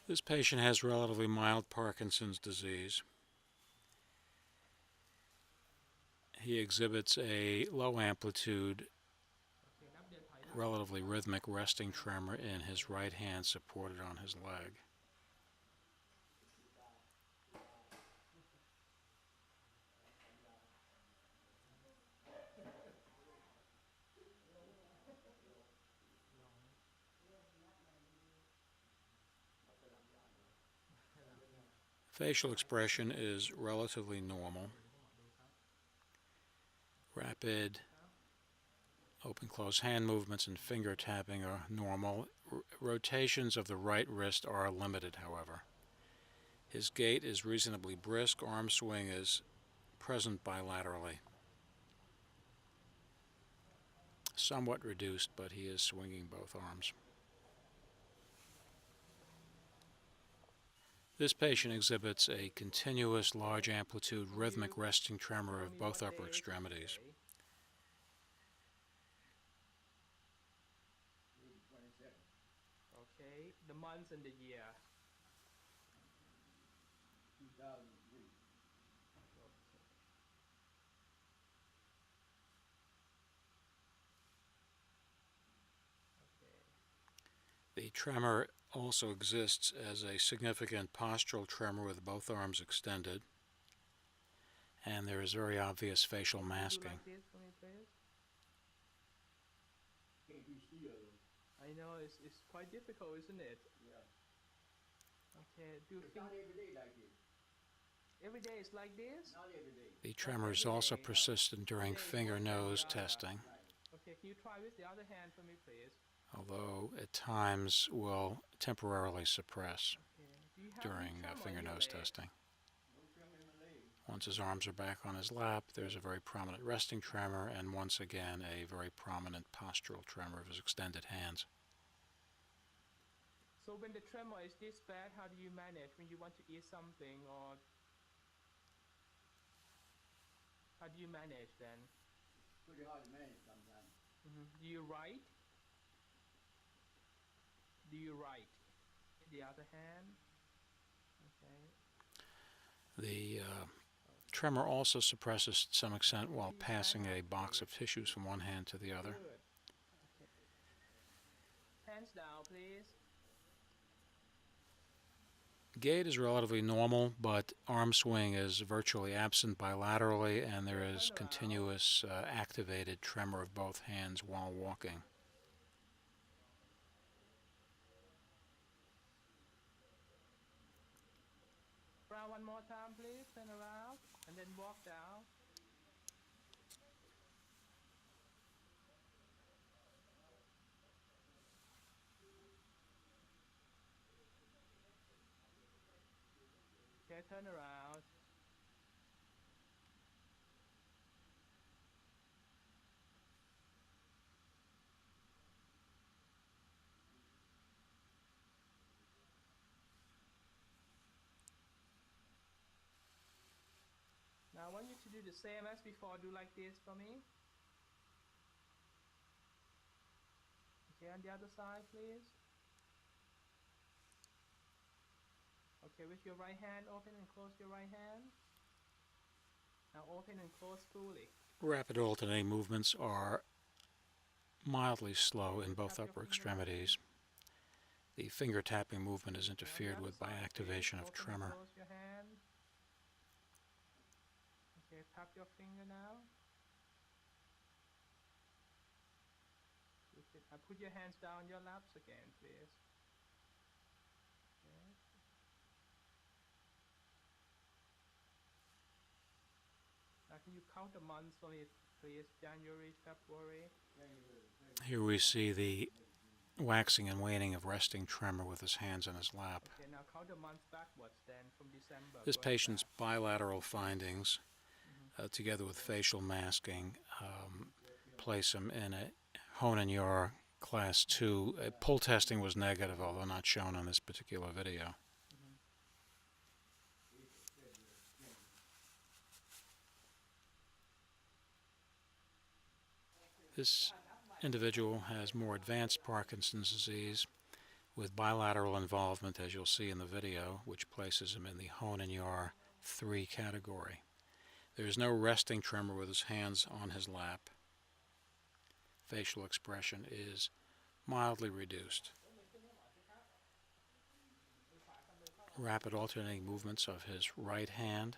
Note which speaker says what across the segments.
Speaker 1: This patient has relatively mild Parkinson's disease. He exhibits a low amplitude, relatively rhythmic resting tremor in his right hand supported on his leg. Facial expression is relatively normal. Rapid open-close hand movements and finger tapping are normal. Rotations of the right wrist are limited, however. His gait is reasonably brisk. Arm swing is present bilaterally. Somewhat reduced, but he is swinging both arms. This patient exhibits a continuous large amplitude rhythmic resting tremor of both upper extremities.
Speaker 2: Okay, the month and the year.
Speaker 3: 2003.
Speaker 1: The tremor also exists as a significant postural tremor with both arms extended, and there is very obvious facial masking.
Speaker 2: Like this for me, please?
Speaker 3: Can't be still.
Speaker 2: I know it's quite difficult, isn't it?
Speaker 3: Yeah.
Speaker 2: Okay, do you
Speaker 3: It's
Speaker 2: think
Speaker 3: not every day like this.
Speaker 2: every day is like this?
Speaker 3: Not every day.
Speaker 1: The tremor is also persistent during finger-nose testing,
Speaker 2: Okay, can you try with the other hand for me, please?
Speaker 1: although at times will temporarily suppress
Speaker 2: Okay. Do you have
Speaker 1: during
Speaker 2: any tremor in your
Speaker 1: finger-nose
Speaker 2: leg?
Speaker 1: testing.
Speaker 3: No tremor in my leg.
Speaker 1: Once his arms are back on his lap, there's a very prominent resting tremor, and once again a very prominent postural tremor of his extended hands.
Speaker 2: So when the tremor is this bad, how do you manage when you want to eat something, or how do you manage then?
Speaker 3: Pretty hard to manage sometimes.
Speaker 2: Do you write? Do you write? The other hand? Okay.
Speaker 1: The tremor also suppresses to some extent while passing a box of tissues from one hand to the other.
Speaker 2: Good. Okay. Hands down, please.
Speaker 1: Gait is relatively normal, but arm swing is virtually absent bilaterally, and there is continuous activated tremor of both hands while walking.
Speaker 2: Around one more time, please. Turn around and then walk down. Okay, turn around. Now I want you to do the same as before. Do like this for me. Okay, on the other side, please. Okay, with your right hand, open and close your right hand. Now open and close fully.
Speaker 1: Rapid alternating movements are mildly slow in both upper extremities. The finger tapping movement is interfered with by activation of tremor.
Speaker 2: Close your hand. Okay, tap your finger now. Put your hands down your laps again, please. Okay. Now can you count the months for me, please? January, February.
Speaker 1: Here we see the waxing and waning of resting tremor with his hands in his lap.
Speaker 2: Okay, now count the months backwards then from December.
Speaker 1: This patient's bilateral findings, together with facial masking, place him in a Hoehn and Yahr class 2. Pull testing was negative, although not shown on this particular video. This individual has more advanced Parkinson's disease with bilateral involvement, as you'll see in the video, which places him in the Hoehn and Yahr 3 category. There is no resting tremor with his hands on his lap. Facial expression is mildly reduced. Rapid alternating movements of his right hand,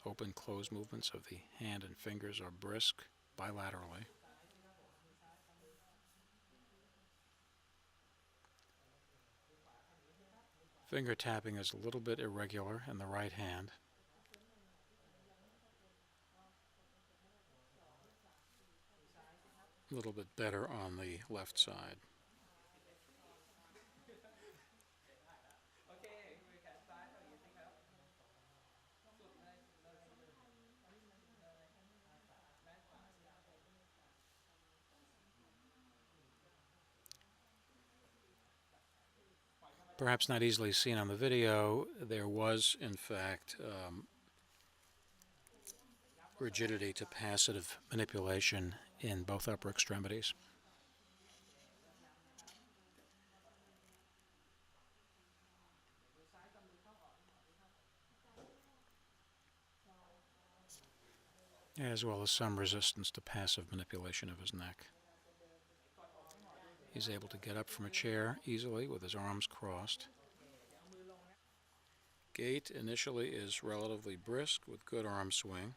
Speaker 1: open-close movements of the hand and fingers are brisk bilaterally. Finger tapping is a little bit irregular in the right hand. A little bit better on the left side.
Speaker 2: โอเคมือแขนซ้ายเข้าอย่างนี้สิครับสุดเลยสุดเลยสุดเลยสุดเลยแม่นขวาสิครับ
Speaker 1: Perhaps not easily seen on the video, there was, in fact, rigidity to passive manipulation in both upper extremities. As well as some resistance to passive manipulation of his neck. He's able to get up from a chair easily with his arms crossed. Gait initially is relatively brisk with good arm swing,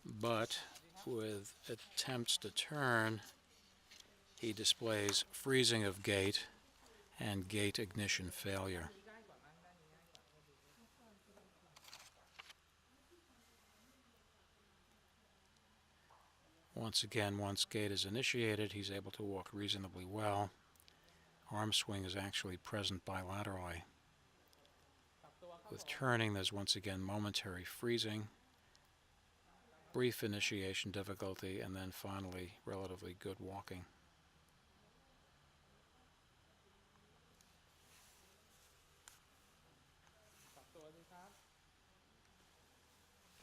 Speaker 1: but with attempts to turn, he displays freezing of gait and gait ignition failure. Once again, once gait is initiated, he's able to walk reasonably well. Arm swing is actually present bilaterally. With turning, there's once again momentary freezing, brief initiation difficulty, and then finally relatively good walking.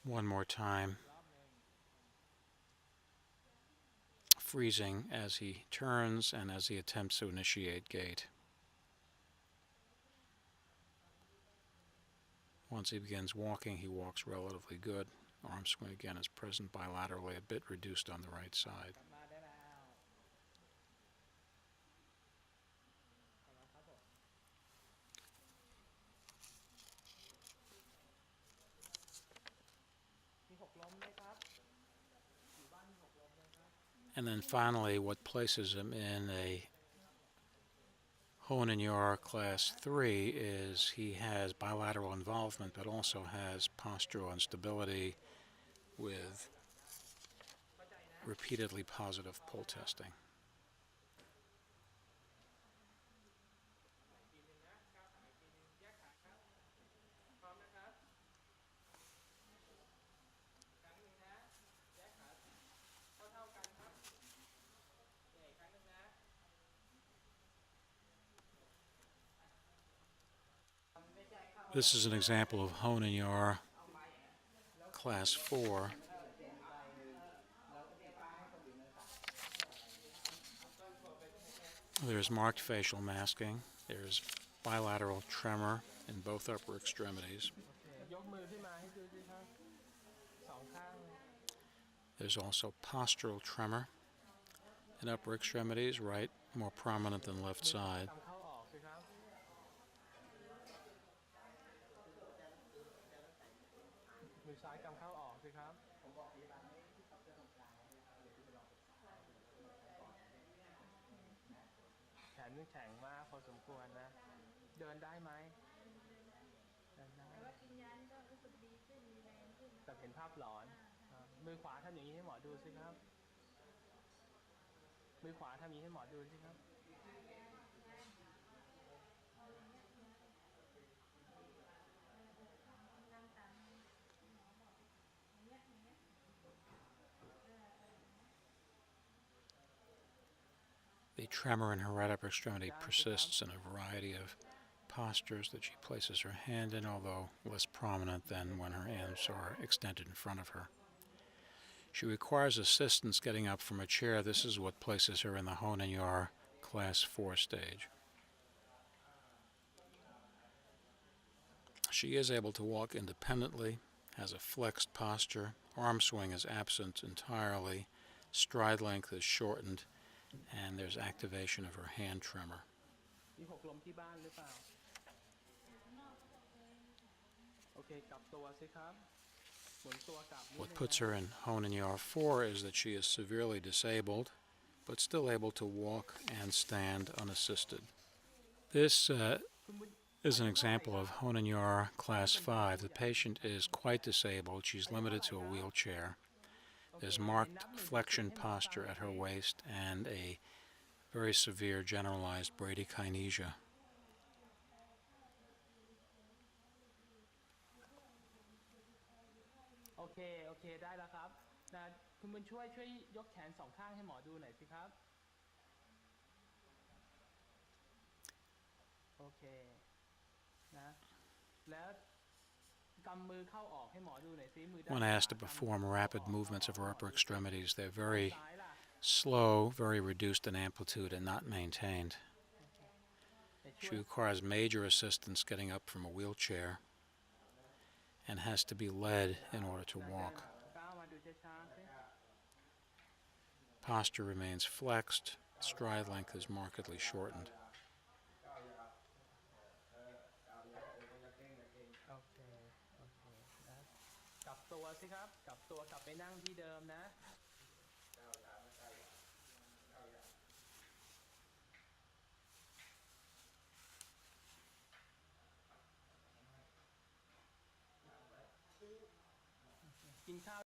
Speaker 1: One more time. Freezing as he turns and as he attempts to initiate gait. Once he begins walking, he walks relatively good. Arm swing again is present bilaterally, a bit reduced on the right side. And then finally, what places him in a Hoehn and Yahr class 3 is he has bilateral involvement, but also has postural instability with repeatedly positive pull testing. This is an example of Hoehn and Yahr class 4. There's marked facial masking. There's bilateral tremor in both upper extremities.
Speaker 2: ยกมือขึ้นมาให้ดูสิครับสองข้าง
Speaker 1: There's also postural tremor in upper extremities, right more prominent than left side.
Speaker 2: กำเข้าออกสิครับมือซ้ายกำเข้าออกสิครับแขนนี่แข็งมากพอสมควรนะเดินได้ไหมเดินได้แต่เห็นภาพหลอนมือขวาทำอย่างนี้ให้หมอดูสิครับมือขวาทำอย่างนี้ให้หมอดูสิครับ
Speaker 1: The tremor in her right upper extremity persists in a variety of postures that she places her hand in, although less prominent than when her hands are extended in front of her. She requires assistance getting up from a chair. This is what places her in the Hoehn and Yahr class 4 stage. She is able to walk independently, has a flexed posture, arm swing is absent entirely, stride length is shortened, and there's activation of her hand tremor.
Speaker 2: มีหกล้มที่บ้านหรือเปล่าโอเคกลับตัวสิครับหมุนตัวกลับนิดนึง
Speaker 1: What puts her in Hoehn and Yahr 4 is that she is severely disabled, but still able to walk and stand unassisted. This is an example of Hoehn and Yahr class 5. The patient is quite disabled. She's limited to a wheelchair. There's marked flexion posture at her waist and a very severe generalized bradykinesia.
Speaker 2: โอเคโอเคได้แล้วครับนะคุณบุญช่วยยกแขนสองข้างให้หมอดูหน่อยสิครับโอเคนะแล้วกำมือเข้าออกให้หมอดูหน่อยสิมือด้าน
Speaker 1: When
Speaker 2: ขวา
Speaker 1: asked to perform rapid movements of her upper extremities, they're very
Speaker 2: ซ้ายล่ะ
Speaker 1: slow, very reduced in amplitude, and not maintained.
Speaker 2: แต่ช่
Speaker 1: She
Speaker 2: วย
Speaker 1: requires major assistance getting up from a wheelchair and has to be led in order to walk.
Speaker 2: ก้าวมาดูช้าๆสิ
Speaker 1: Posture remains flexed, stride length is markedly shortened.
Speaker 2: โอเคโอเคนะกลับตัวสิครับกลับตัวกลับไปนั่งที่เดิมนะกินข้าว